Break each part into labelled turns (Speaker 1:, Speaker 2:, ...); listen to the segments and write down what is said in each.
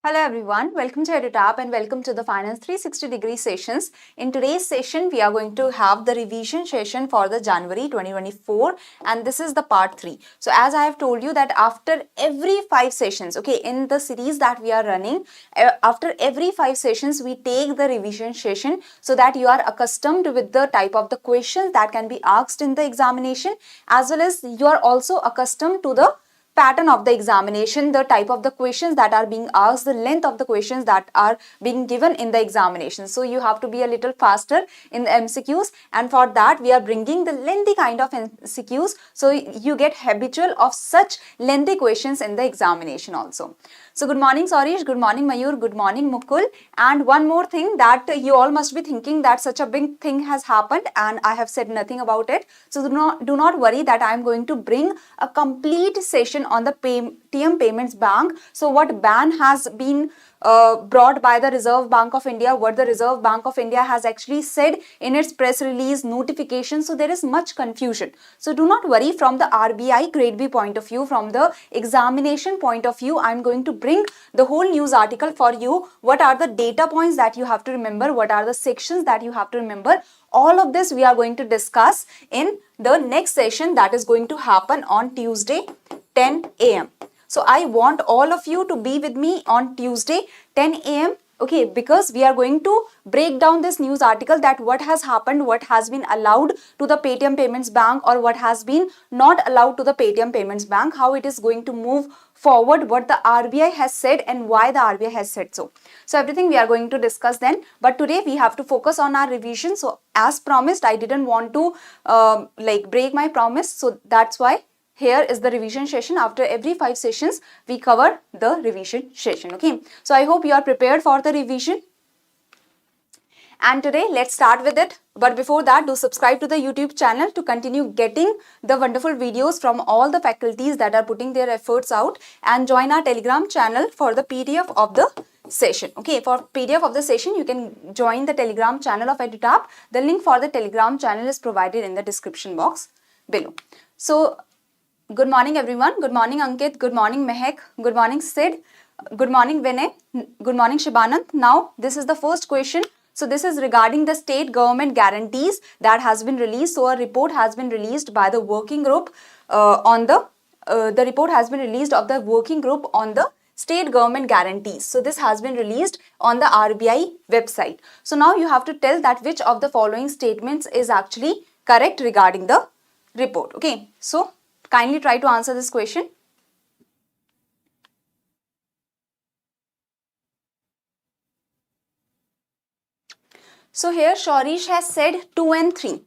Speaker 1: Hello everyone, welcome to EduTap and welcome to the Finance 360-degree sessions. In today's session, we are going to have the revision session for the January 2024 and this is the part 3. So as I have told you that after every 5 sessions, okay, in the series that we are running, after every 5 sessions, we take the revision session so that you are accustomed with the type of the questions that can be asked in the examination, as well as you are also accustomed to the pattern of the examination, the type of the questions that are being asked, the length of the questions that are being given in the examination. So you have to be a little faster in the MCQs, and for that we are bringing the lengthy kind of MCQs so you get habitual of such lengthy questions in the examination also. So good morning Sarish, good morning Mayur, good morning Mukul, and one more thing that you all must be thinking that such a big thing has happened and I have said nothing about it. So do not worry that I am going to bring a complete session on the Paytm Payments Bank. So what ban has been brought by the Reserve Bank of India, what the Reserve Bank of India has actually said in its press release notification. So there is much confusion. So do not worry, from the RBI Grade B point of view, from the examination point of view, I am going to bring the whole news article for you. What are the data points that you have to remember? What are the sections that you have to remember? All of this we are going to discuss in the next session that is going to happen on Tuesday 10 a.m. So I want all of you to be with me on Tuesday 10 a.m. Okay, because we are going to break down this news article, that what has happened, what has been allowed to the Paytm Payments Bank or what has been not allowed to the Paytm Payments Bank, how it is going to move forward, what the RBI has said and why the RBI has said so. So everything we are going to discuss then, but today we have to focus on our revision. So as promised, I didn't want to break my promise, so that's why here is the revision session. After every 5 sessions, we cover the revision session. Okay. So I hope you are prepared for the revision. And today, let's start with it. But before that, do subscribe to the YouTube channel to continue getting the wonderful videos from all the faculties that are putting their efforts out, and join our Telegram channel for the PDF of the session. Okay, for PDF of the session, you can join the Telegram channel of EduTap. The link for the Telegram channel is provided in the description box below. So, good morning everyone. Good morning Ankit. Good morning Mehak. Good morning Sid. Good morning Vinay. Good morning Shibanand. Now this is the first question. So this is regarding the state government guarantees that has been released. So a report has been released by the working group the report has been released of the working group on the state government guarantees. So this has been released on the RBI website. So now you have to tell that which of the following statements is actually correct regarding the report. Okay. So kindly try to answer this question. So here Shorish has said 2 and 3.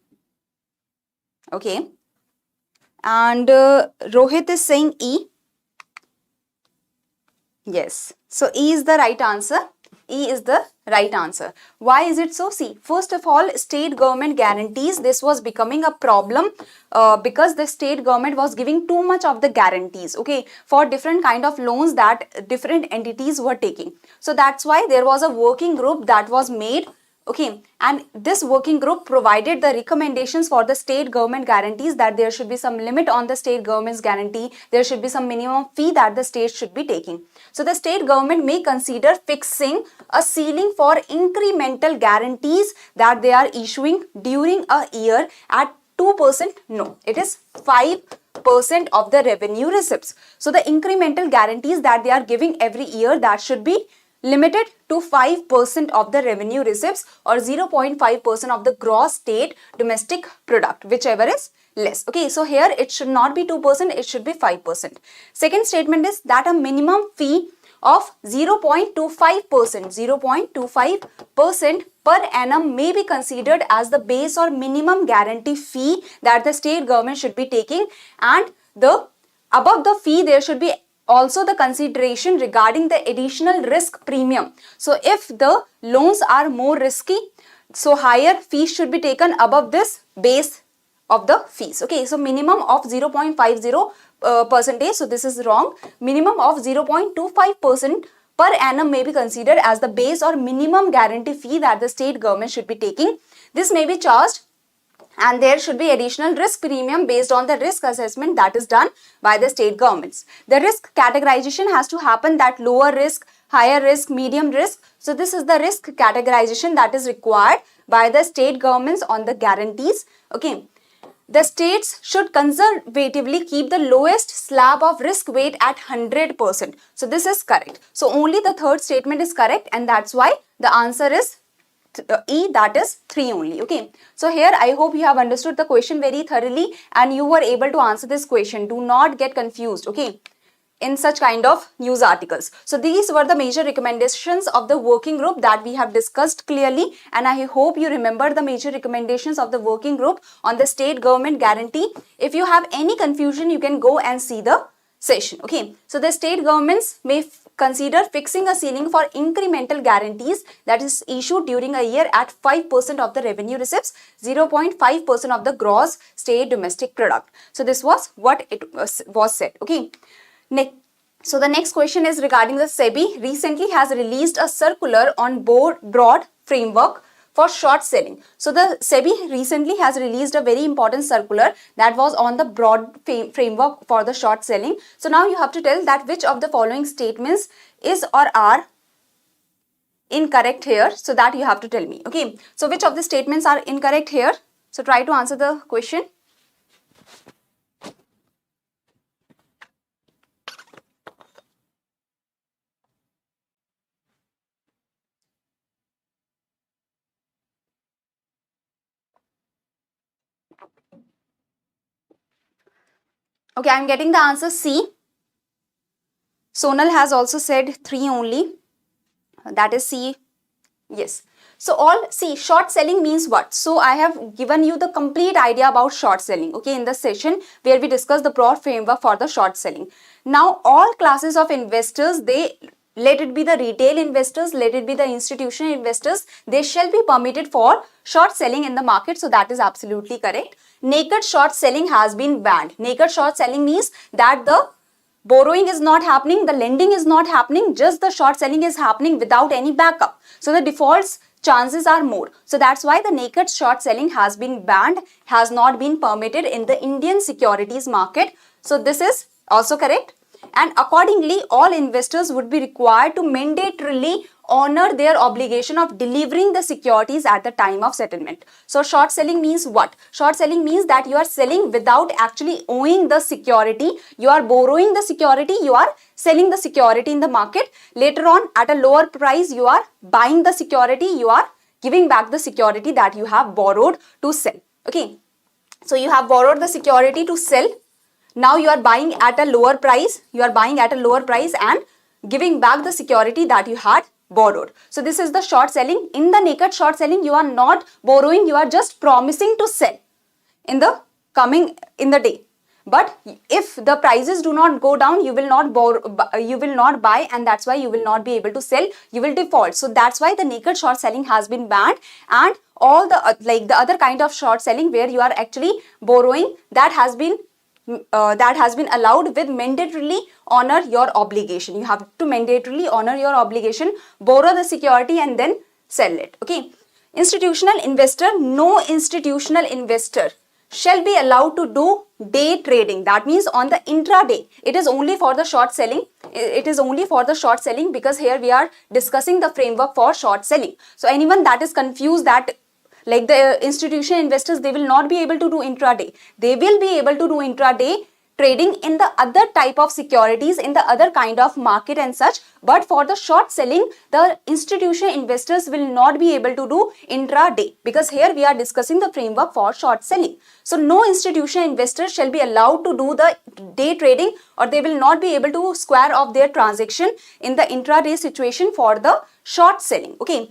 Speaker 1: Okay. And Rohit is saying E. Yes. So E is the right answer. E is the right answer. Why is it so? See, first of all, state government guarantees, this was becoming a problem because the state government was giving too much of the guarantees, okay, for different kind of loans that different entities were taking. So that's why there was a working group that was made. Okay, and this working group provided the recommendations for the state government guarantees, that there should be some limit on the state government's guarantee, there should be some minimum fee that the state should be taking. So the state government may consider fixing a ceiling for incremental guarantees that they are issuing during a year at 2%. No, it is 5% of the revenue receipts. So the incremental guarantees that they are giving every year, that should be limited to 5% of the revenue receipts or 0.5% of the gross state domestic product, whichever is less. Okay, so here it should not be 2%, it should be 5%. Second statement is that a minimum fee of 0.25% per annum may be considered as the base or minimum guarantee fee that the state government should be taking, and above the fee there should be also the consideration regarding the additional risk premium. So if the loans are more risky, so higher fees should be taken above this base of the fees. Okay, so minimum of 0.50%. So this is wrong. Minimum of 0.25% per annum may be considered as the base or minimum guarantee fee that the state government should be taking. This may be charged and there should be additional risk premium based on the risk assessment that is done by the state governments. The risk categorization has to happen, that lower risk, higher risk, medium risk. So this is the risk categorization that is required by the state governments on the guarantees. Okay. The states should conservatively keep the lowest slab of risk weight at 100%. So this is correct. So only the third statement is correct, and that's why the answer is E, that is 3 only. Okay. So here I hope you have understood the question very thoroughly and you were able to answer this question. Do not get confused. Okay, in such kind of news articles. So these were the major recommendations of the working group that we have discussed clearly, and I hope you remember the major recommendations of the working group on the state government guarantee. If you have any confusion, you can go and see the session. Okay, so the state governments may consider fixing a ceiling for incremental guarantees that is issued during a year at 5% of the revenue receipts, 0.5% of the gross state domestic product. So this was what it was said. Okay. So the next question is regarding the SEBI recently has released a circular on broad framework for short selling. So the SEBI recently has released a very important circular that was on the broad framework for the short selling. So now you have to tell that which of the following statements is or are incorrect here. So that you have to tell me. Okay. So which of the statements are incorrect here? So try to answer the question. Okay, I am getting the answer C. Sonal has also said 3 only. That is C. Yes. So short selling means what? So I have given you the complete idea about short selling. Okay, in the session where we discussed the broad framework for the short selling. Now all classes of investors, let it be the retail investors, let it be the institutional investors, they shall be permitted for short selling in the market. So that is absolutely correct. Naked short selling has been banned. Naked short selling means that the borrowing is not happening, the lending is not happening, just the short selling is happening without any backup. So the defaults chances are more. So that's why the naked short selling has been banned, has not been permitted in the Indian securities market. So this is also correct. And accordingly, all investors would be required to mandatorily honor their obligation of delivering the securities at the time of settlement. So short selling means what? Short selling means that you are selling without actually owing the security. You are borrowing the security, you are selling the security in the market. Later on, at a lower price, you are buying the security, you are giving back the security that you have borrowed to sell. Okay. So you have borrowed the security to sell. Now you are buying at a lower price. You are buying at a lower price and giving back the security that you had borrowed. So this is the short selling. In the naked short selling, you are not borrowing, you are just promising to sell in the day. But if the prices do not go down, you will not buy, and that's why you will not be able to sell, you will default. So that's why the naked short selling has been banned, and all the the other kind of short selling where you are actually borrowing, that has been allowed with mandatorily honor your obligation. You have to mandatorily honor your obligation, borrow the security and then sell it. Okay. Institutional investor, no institutional investor shall be allowed to do day trading. That means on the intraday. It is only for the short selling. It is only for the short selling because here we are discussing the framework for short selling. So anyone that is confused that like the institutional investors, they will not be able to do intraday. They will be able to do intraday trading in the other type of securities, in the other kind of market and such. But for the short selling, the institutional investors will not be able to do intraday because here we are discussing the framework for short selling. So no institutional investor shall be allowed to do the day trading, or they will not be able to square off their transaction in the intraday situation for the short selling. Okay,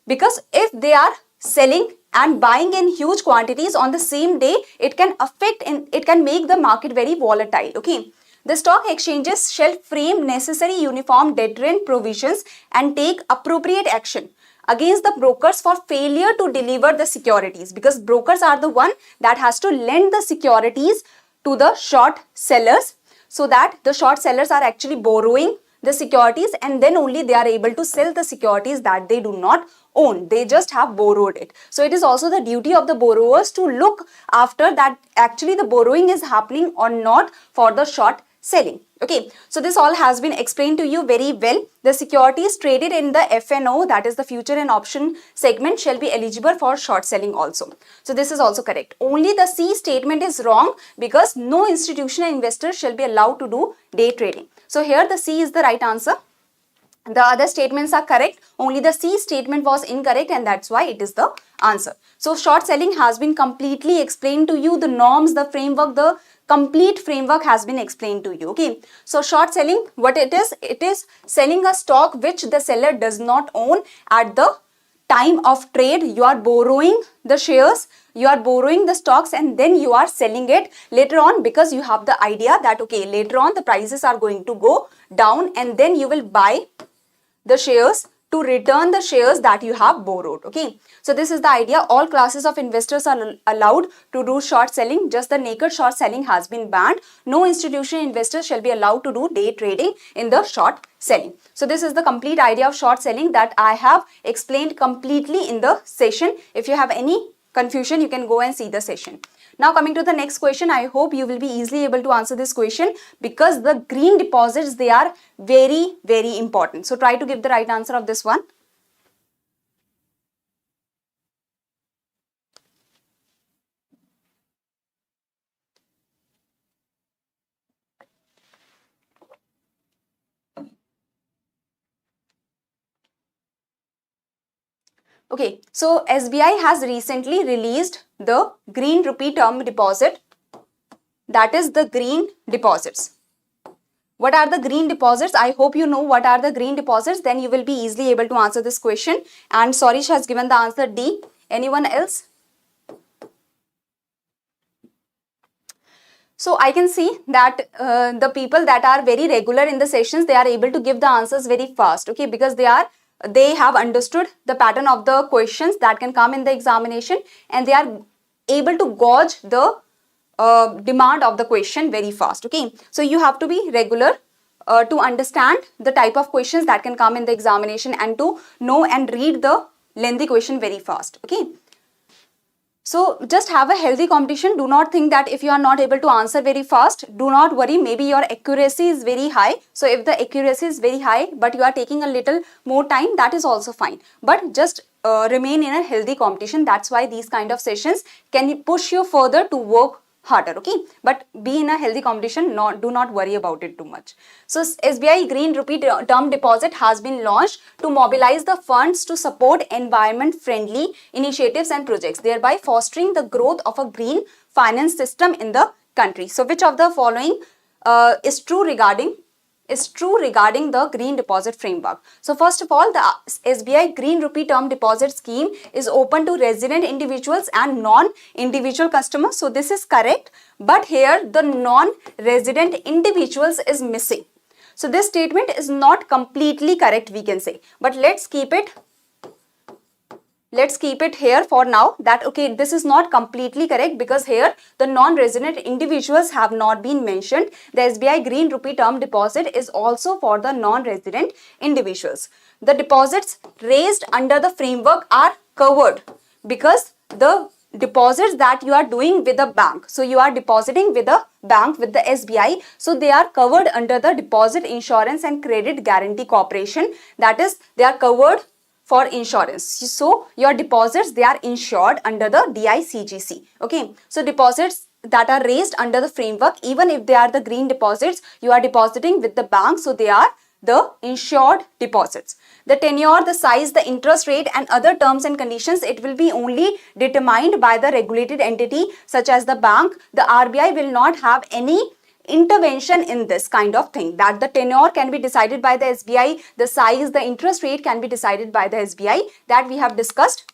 Speaker 1: because if they are selling and buying in huge quantities on the same day, it can make the market very volatile. Okay. The stock exchanges shall frame necessary uniform deterrent provisions and take appropriate action against the brokers for failure to deliver the securities, because brokers are the one that has to lend the securities to the short sellers, so that the short sellers are actually borrowing the securities and then only they are able to sell the securities that they do not own. They just have borrowed it. So it is also the duty of the borrowers to look after that actually the borrowing is happening or not for the short selling. Okay, so this all has been explained to you very well. The securities traded in the FNO, that is the future and option segment, shall be eligible for short selling also. So this is also correct. Only the C statement is wrong because no institutional investor shall be allowed to do day trading. So here the C is the right answer. The other statements are correct. Only the C statement was incorrect and that's why it is the answer. So short selling has been completely explained to you. The norms, the framework, the complete framework has been explained to you. Okay. So short selling, what it is selling a stock which the seller does not own at the time of trade. You are borrowing the shares, you are borrowing the stocks and then you are selling it later on because you have the idea that okay, later on the prices are going to go down and then you will buy the shares to return the shares that you have borrowed. Okay, so this is the idea. All classes of investors are allowed to do short selling. Just the naked short selling has been banned. No institutional investors shall be allowed to do day trading in the short selling. So this is the complete idea of short selling that I have explained completely in the session. If you have any confusion, you can go and see the session. Now coming to the next question, I hope you will be easily able to answer this question because the green deposits, they are very, very important. So try to give the right answer of this one. Okay, so SBI has recently released the green rupee term deposit, that is the green deposits. What are the green deposits? I hope you know what are the green deposits, then you will be easily able to answer this question. And Sorish has given the answer D. Anyone else? So I can see that the people that are very regular in the sessions, they are able to give the answers very fast, okay, because they have understood the pattern of the questions that can come in the examination and they are able to gauge the demand of the question very fast. Okay, so you have to be regular to understand the type of questions that can come in the examination and to know and read the lengthy question very fast. Okay, so just have a healthy competition. Do not think that if you are not able to answer very fast, do not worry, maybe your accuracy is very high. So if the accuracy is very high but you are taking a little more time, that is also fine. But just remain in a healthy competition. That's why these kind of sessions can push you further to work harder, okay, but be in a healthy competition. Do not worry about it too much. So SBI Green Rupee Term Deposit has been launched to mobilize the funds to support environment friendly initiatives and projects, thereby fostering the growth of a green finance system in the country. So which of the following is true regarding the green deposit framework? So first of all, the SBI Green Rupee Term Deposit Scheme is open to resident individuals and non-individual customers. So this is correct, but here the non-resident individuals is missing. So this statement is not completely correct, we can say, but let's keep it here for now that okay, this is not completely correct because here the non-resident individuals have not been mentioned. The SBI Green Rupee Term Deposit is also for the non-resident individuals. The deposits raised under the framework are covered because the deposits that you are doing with a bank, so you are depositing with a bank, with the SBI, so they are covered under the Deposit Insurance and Credit Guarantee Corporation, that is they are covered for insurance. So your deposits, they are insured under the DICGC. Okay, so deposits that are raised under the framework, even if they are the green deposits, you are depositing with the bank, so they are the insured deposits. The tenure, the size, the interest rate and other terms and conditions, it will be only determined by the regulated entity such as the bank. The RBI will not have any intervention in this kind of thing, that the tenure can be decided by the SBI, the size, the interest rate can be decided by the SBI, that we have discussed.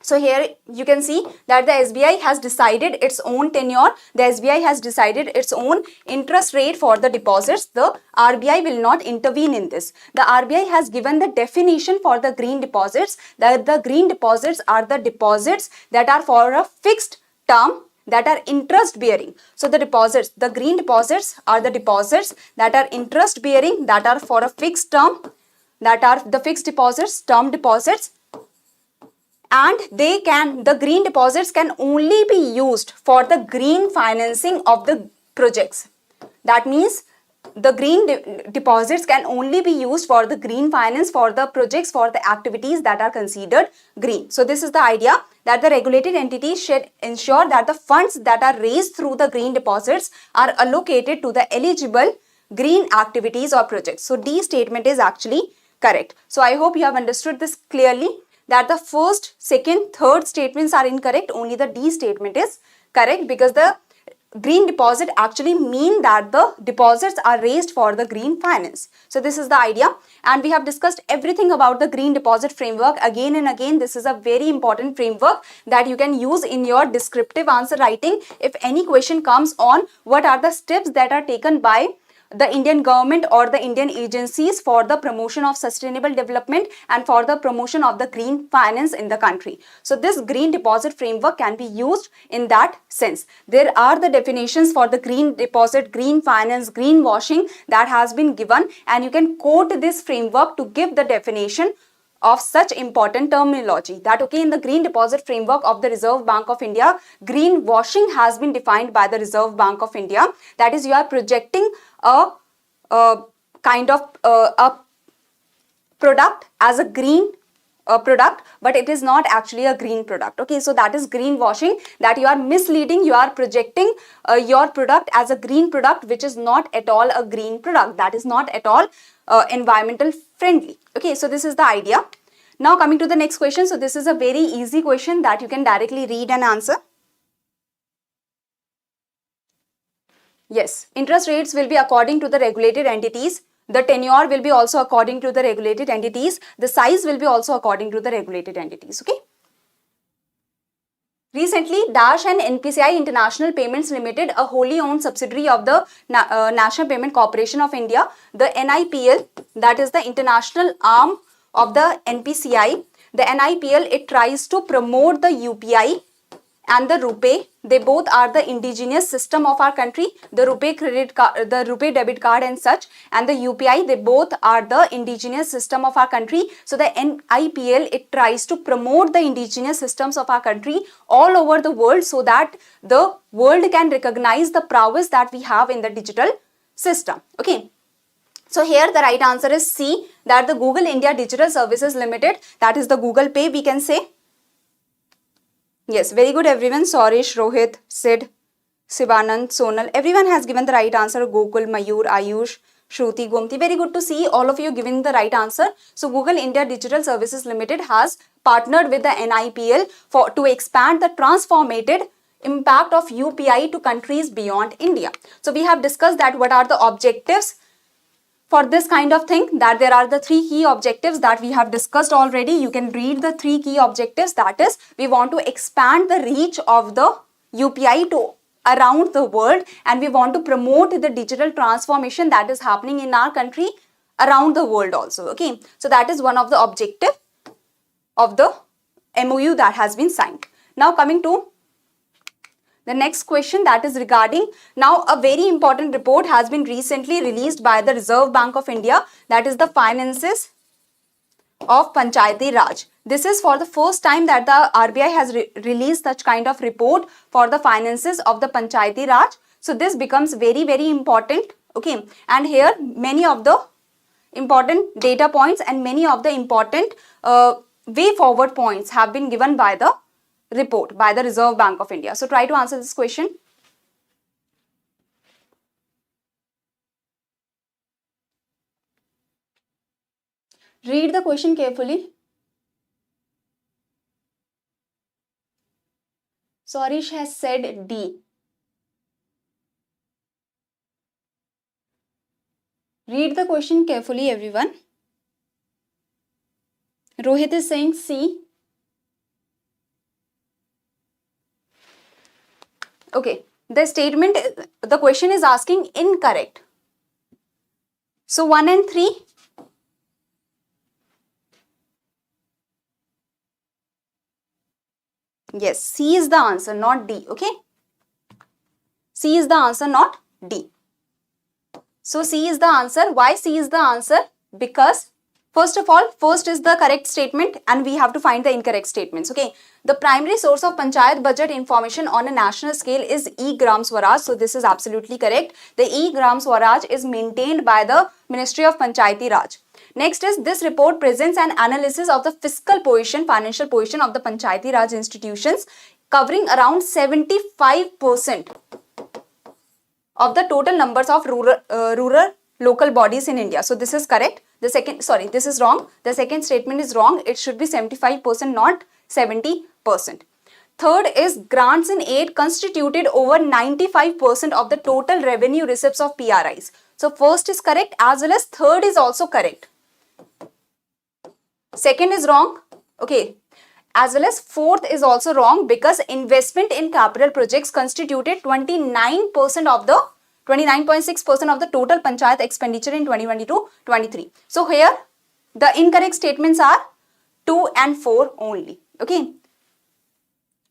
Speaker 1: So here you can see that the SBI has decided its own tenure, the SBI has decided its own interest rate for the deposits. The RBI will not intervene in this. The RBI has given the definition for the green deposits, that the green deposits are the deposits that are for a fixed term, that are interest bearing. So the deposits, the green deposits are the deposits that are interest bearing, that are for a fixed term, that are the fixed deposits, term deposits, and the green deposits can only be used for the green financing of the projects. That means the green deposits can only be used for the green finance, for the projects, for the activities that are considered green. So this is the idea, that the regulated entities should ensure that the funds that are raised through the green deposits are allocated to the eligible green activities or projects. So D statement is actually correct. So I hope you have understood this clearly, that the first, second, third statements are incorrect. Only the D statement is correct, because the green deposit actually mean that the deposits are raised for the green finance. So this is the idea, and we have discussed everything about the green deposit framework again and again. This is a very important framework that you can use in your descriptive answer writing. If any question comes on what are the steps that are taken by the Indian government or the Indian agencies for the promotion of sustainable development and for the promotion of the green finance in the country. So this green deposit framework can be used in that sense. There are the definitions for the green deposit, green finance, green washing that has been given, and you can quote this framework to give the definition of such important terminology. That okay, in the green deposit framework of the Reserve Bank of India, green washing has been defined by the Reserve Bank of India. That is, you are projecting a kind of a product as a green product, but it is not actually a green product. Okay, so that is green washing, that you are misleading, you are projecting your product as a green product, which is not at all a green product, that is not at all environmental friendly. Okay, so this is the idea. Now coming to the next question. So this is a very easy question that you can directly read and answer. Yes, interest rates will be according to the regulated entities. The tenure will be also according to the regulated entities. The size will be also according to the regulated entities. Okay. Recently, Dash and NPCI International Payments Limited, a wholly owned subsidiary of the National Payment Corporation of India, the NIPL, that is the international arm of the NPCI. The NIPL, it tries to promote the UPI and the RuPay. They both are the indigenous system of our country. The RuPay credit card, the RuPay debit card and such, and the UPI, they both are the indigenous system of our country. So the NIPL, it tries to promote the indigenous systems of our country all over the world, so that the world can recognize the prowess that we have in the digital system. Okay. So here the right answer is C, that the Google India Digital Services Limited, that is the Google Pay, we can say. Yes, very good everyone. Sorish, Rohit, Sid, Sivanand, Sonal, everyone has given the right answer. Gokul, Mayur, Ayush, Shruti, Gomti. Very good to see all of you giving the right answer. So Google India Digital Services Limited has partnered with the NIPL to expand the transformative impact of UPI to countries beyond India. So we have discussed that what are the objectives for this kind of thing, that there are the three key objectives that we have discussed already. You can read the three key objectives. That is, we want to expand the reach of the UPI to around the world, and we want to promote the digital transformation that is happening in our country around the world also. Okay, so that is one of the objective of the MOU that has been signed. Now coming to the next question, that is regarding, now a very important report has been recently released by the Reserve Bank of India, that is the finances of Panchayati Raj. This is for the first time that the RBI has released such kind of report for the finances of the Panchayati Raj. So this becomes very, very important. Okay, and here many of the important data points and many of the important way forward points have been given by the report by the Reserve Bank of India. So try to answer this question. Read the question carefully. Sorish has said D. Read the question carefully, everyone. Rohit is saying C. Okay, the question is asking incorrect. So 1 and 3. Yes, C is the answer, not D. Okay. C is the answer, not D. So C is the answer. Why C is the answer? Because first of all, first is the correct statement and we have to find the incorrect statements. Okay. The primary source of Panchayat budget information on a national scale is E-Gram Swaraj. So this is absolutely correct. The E-Gram Swaraj is maintained by the Ministry of Panchayati Raj. Next is this report presents an analysis of the fiscal position, financial position of the Panchayati Raj institutions covering around 75% of the total numbers of rural local bodies in India. So this is correct. The second, sorry, this is wrong. The second statement is wrong. It should be 75%, not 70%. Third is grants and aid constituted over 95% of the total revenue receipts of PRIs. So first is correct as well as third is also correct. Second is wrong. Okay. As well as fourth is also wrong because investment in capital projects constituted 29% of the 29.6% of the total panchayat expenditure in 2022-23. So here the incorrect statements are 2 and 4 only. Okay.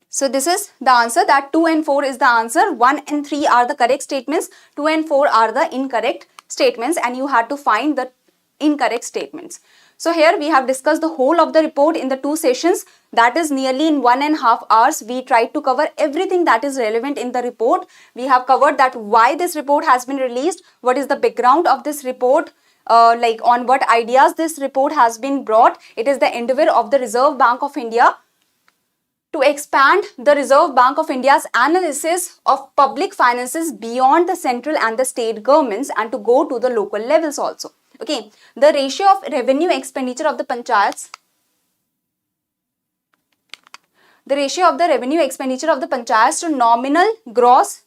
Speaker 1: So this is the answer, that 2 and 4 is the answer. 1 and 3 are the correct statements. 2 and 4 are the incorrect statements and you have to find the incorrect statements. So here we have discussed the whole of the report in the 2 sessions, that is nearly in 1.5 hours. We tried to cover everything that is relevant in the report. We have covered that why this report has been released, what is the background of this report, like on what ideas this report has been brought. It is the endeavor of the Reserve Bank of India to expand the Reserve Bank of India's analysis of public finances beyond the central and the state governments and to go to the local levels also. Okay, the ratio of revenue expenditure of the panchayats, the ratio of the revenue expenditure of the panchayats to nominal gross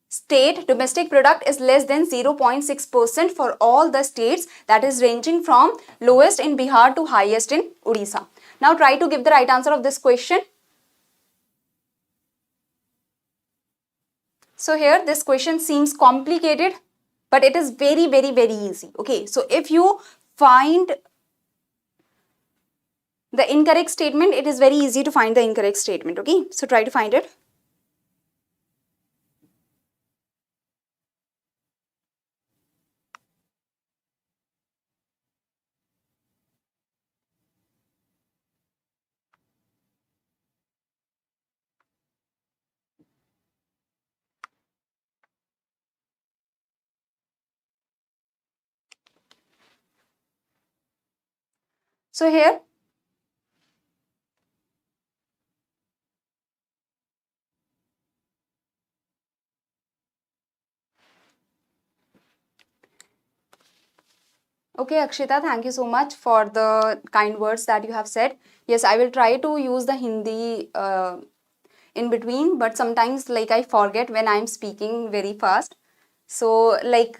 Speaker 1: state domestic product is less than 0.6% for all the states, that is ranging from lowest in Bihar to highest in Odisha. Now try to give the right answer of this question. So here this question seems complicated, but it is very, very, very easy. Okay, so if you find the incorrect statement, it is very easy to find the incorrect statement. Okay, so try to find it. So here okay, Akshita, thank you so much for the kind words that you have said. Yes, I will try to use the Hindi in between, but sometimes like I forget when I'm speaking very fast. So like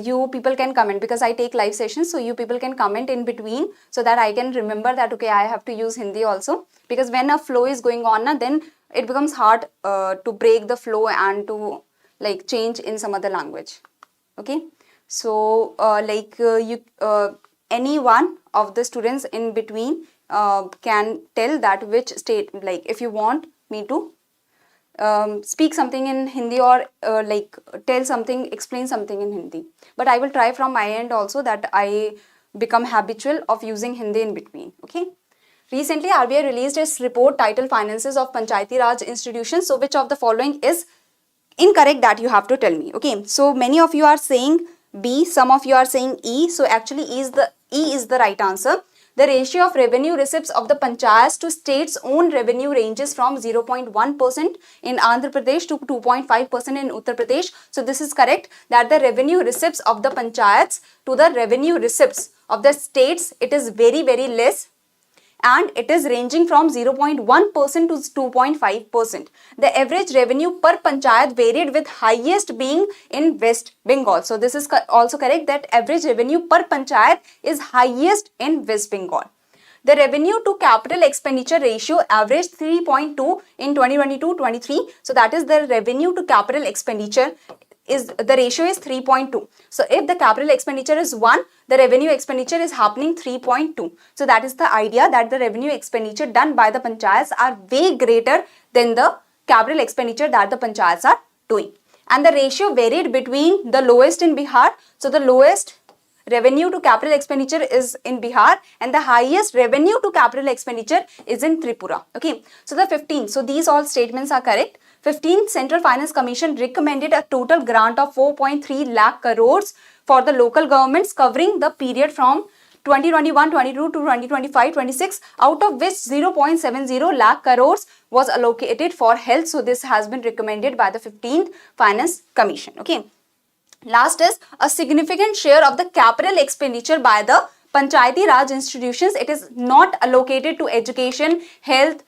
Speaker 1: you people can comment because I take live sessions, so you people can comment in between so that I can remember that okay, I have to use Hindi also, because when a flow is going on, then it becomes hard to break the flow and to like change in some other language. Okay. So any one of the students in between can tell that which state, like if you want me to speak something in Hindi or like tell something, explain something in Hindi. But I will try from my end also that I become habitual of using Hindi in between. Okay. Recently, RBI released its report titled Finances of Panchayati Raj Institutions. So which of the following is incorrect, that you have to tell me. Okay. So many of you are saying B, some of you are saying E. So actually E is the right answer. The ratio of revenue receipts of the panchayats to states' own revenue ranges from 0.1% in Andhra Pradesh to 2.5% in Uttar Pradesh. So this is correct, that the revenue receipts of the panchayats to the revenue receipts of the states, it is very, very less. And it is ranging from 0.1% to 2.5%. The average revenue per panchayat varied, with highest being in West Bengal. So this is also correct, that average revenue per panchayat is highest in West Bengal. The revenue to capital expenditure ratio averaged 3.2 in 2022-23. So that is the revenue to capital expenditure is the ratio is 3.2. So if the capital expenditure is 1, the revenue expenditure is happening 3.2. So that is the idea, that the revenue expenditure done by the panchayats are way greater than the capital expenditure that the panchayats are doing. and the ratio varied between the lowest in Bihar. So the lowest revenue to capital expenditure is in Bihar and the highest revenue to capital expenditure is in Tripura. Okay, so the 15, so these all statements are correct. 15, Central Finance Commission recommended a total grant of 4.3 lakh crores for the local governments covering the period from 2021-22 to 2025-26, out of which 0.70 lakh crores was allocated for health. So this has been recommended by the 15th Finance Commission. Okay. Last is a significant share of the capital expenditure by the Panchayati Raj institutions. It is not allocated to education, health,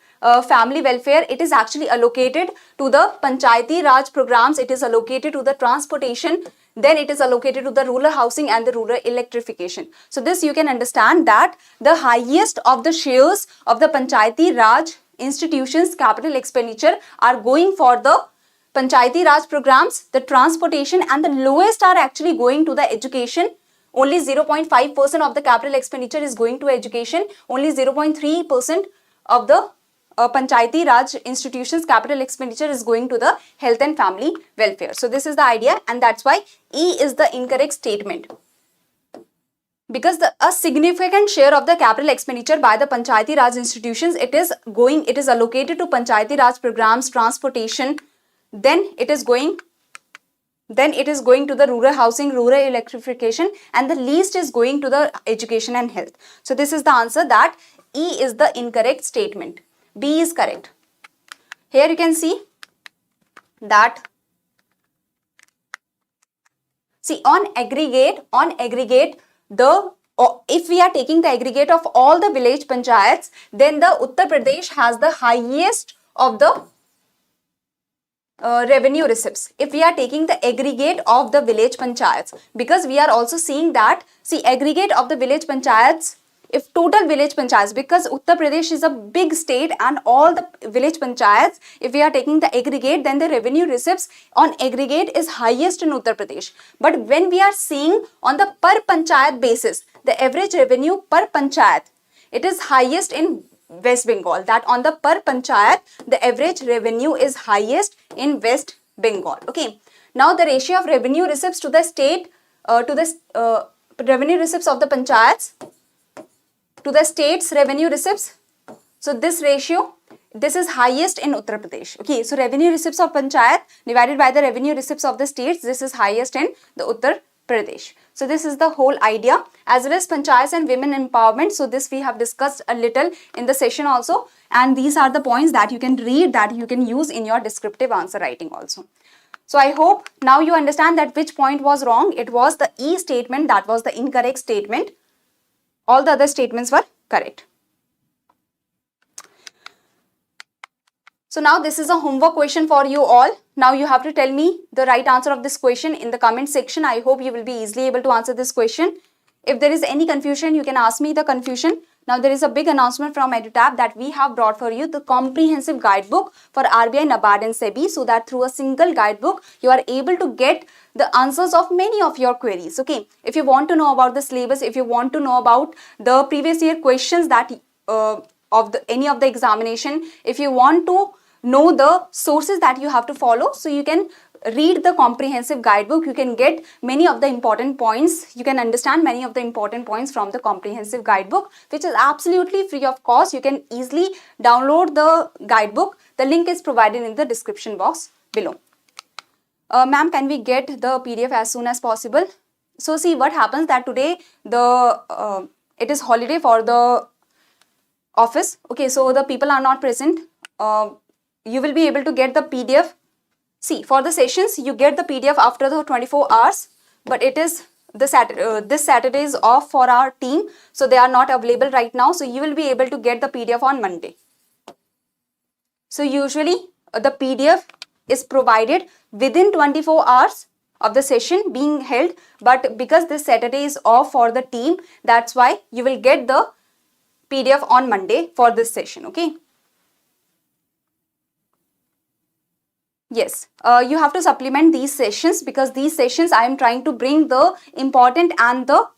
Speaker 1: family welfare. It is actually allocated to the Panchayati Raj programs. It is allocated to the transportation. Then it is allocated to the rural housing and the rural electrification. So this you can understand that the highest of the shares of the Panchayati Raj institutions capital expenditure are going for the Panchayati Raj programs, the transportation, and the lowest are actually going to the education. Only 0.5% of the capital expenditure is going to education. Only 0.3% of the Panchayati Raj institutions capital expenditure is going to the health and family welfare. So this is the idea, and that's why E is the incorrect statement. Because a significant share of the capital expenditure by the Panchayati Raj institutions, it is allocated to Panchayati Raj programs, transportation, then it is going to the rural housing, rural electrification, and the least is going to the education and health. So this is the answer, that E is the incorrect statement. B is correct. Here you can see that, see, on aggregate, if we are taking the aggregate of all the village panchayats, then the Uttar Pradesh has the highest of the revenue receipts. If we are taking the aggregate of the village panchayats, because we are also seeing that, see, aggregate of the village panchayats, if total village panchayats, because Uttar Pradesh is a big state and all the village panchayats, if we are taking the aggregate, then the revenue receipts on aggregate is highest in Uttar Pradesh. But when we are seeing on the per panchayat basis, the average revenue per panchayat, it is highest in West Bengal. That on the per panchayat, the average revenue is highest in West Bengal. Okay. Now the ratio of revenue receipts to the state, revenue receipts of the panchayats to the state's revenue receipts. So this ratio, this is highest in Uttar Pradesh. Okay, so revenue receipts of panchayat divided by the revenue receipts of the states, this is highest in the Uttar Pradesh. So this is the whole idea, as well as panchayats and women empowerment. So this we have discussed a little in the session also, and these are the points that you can read, that you can use in your descriptive answer writing also. So I hope now you understand that which point was wrong. It was the E statement that was the incorrect statement. All the other statements were correct. So now this is a homework question for you all. Now you have to tell me the right answer of this question in the comment section. I hope you will be easily able to answer this question. If there is any confusion, you can ask me the confusion. Now there is a big announcement from EduTap that we have brought for you the comprehensive guidebook for RBI, NABARD and SEBI, so that through a single guidebook, you are able to get the answers of many of your queries. Okay, if you want to know about the syllabus, if you want to know about the previous year questions that any of the examination, if you want to know the sources that you have to follow, so you can read the comprehensive guidebook. You can get many of the important points. You can understand many of the important points from the comprehensive guidebook, which is absolutely free of cost. You can easily download the guidebook. The link is provided in the description box below. Ma'am, can we get the PDF as soon as possible? So see what happens, that today it is holiday for the office. Okay, so the people are not present. You will be able to get the PDF. See, for the sessions, you get the PDF after the 24 hours, but it is this Saturday is off for our team, so they are not available right now. So you will be able to get the PDF on Monday. So usually the PDF is provided within 24 hours of the session being held, but because this Saturday is off for the team, that's why you will get the PDF on Monday for this session. Okay. Yes, you have to supplement these sessions, because these sessions I am trying to bring the important and the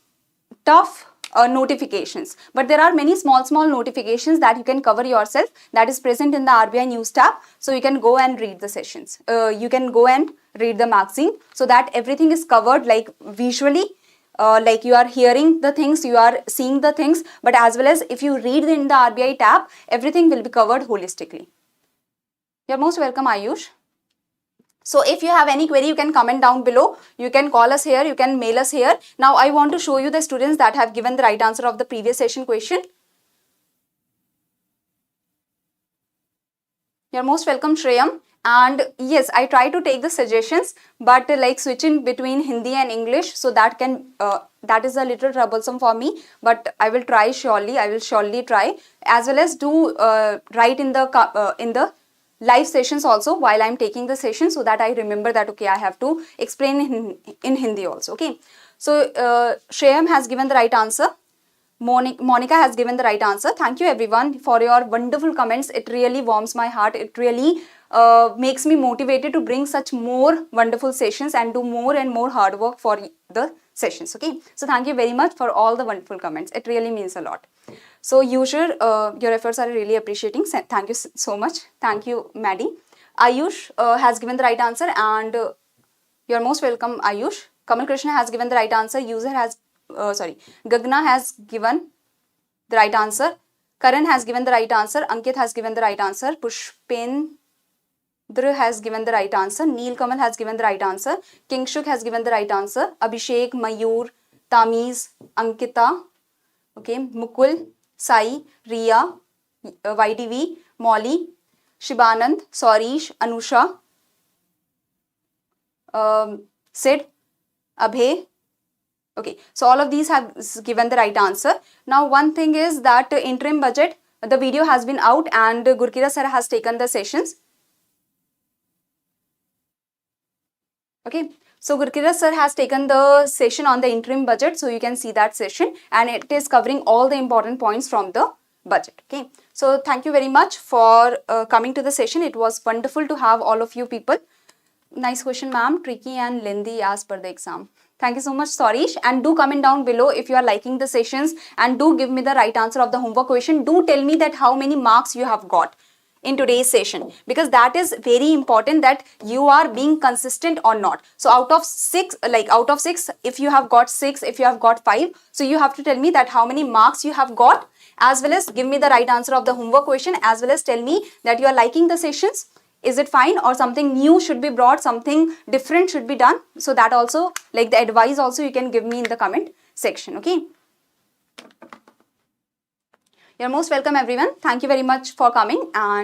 Speaker 1: tough notifications, but there are many small notifications that you can cover yourself, that is present in the RBI News tab. So you can go and read the sessions, you can go and read the magazine, so that everything is covered like visually, like you are hearing the things, you are seeing the things, but as well as if you read in the RBI tab, everything will be covered holistically. You're most welcome, Ayush. So if you have any query, you can comment down below. You can call us here, you can mail us here. Now I want to show you the students that have given the right answer of the previous session question. You're most welcome, Shreyam. And yes, I try to take the suggestions, but like switching between Hindi and English, so that can that is a little troublesome for me. But I will try surely. I will surely try, as well as do write in the live sessions also while I'm taking the session, so that I remember that okay, I have to explain in Hindi also. Okay, so Shreyam has given the right answer. Monica has given the right answer. Thank you everyone for your wonderful comments. It really warms my heart. It really makes me motivated to bring such more wonderful sessions and do more and more hard work for the sessions. Okay, so thank you very much for all the wonderful comments. It really means a lot. So usual, your efforts are really appreciating. Thank you so much. Thank you, Maddie. Ayush has given the right answer, and you're most welcome, Ayush. Kamal Krishna has given the right answer. Gagna has given the right answer. Karan has given the right answer. Ankit has given the right answer. Pushpendra has given the right answer. Neel Kamal has given the right answer. Kingshuk has given the right answer. Abhishek, Mayur, Tamiz, Ankita, okay, Mukul, Sai, Riya, YDV, Molly, Shibanand, Sorish, Anusha, Sid, Abhay. Okay, so all of these have given the right answer. Now one thing is that interim budget, the video has been out and Gurkira sir has taken the sessions. Okay, so Gurkira sir has taken the session on the interim budget, so you can see that session, and it is covering all the important points from the budget. Okay, so thank you very much for coming to the session. It was wonderful to have all of you people. Nice question, ma'am. Tricky and lengthy as per the exam. Thank you so much, Sorish. And do comment down below if you are liking the sessions, and do give me the right answer of the homework question. Do tell me that how many marks you have got in today's session, because that is very important, that you are being consistent or not. So out of 6, if you have got 6, if you have got 5, so you have to tell me that how many marks you have got, as well as give me the right answer of the homework question, as well as tell me that you are liking the sessions. Is it fine, or something new should be brought, something different should be done? So that also, like the advice also, you can give me in the comment section. Okay, you're most welcome everyone. Thank you very much for coming, and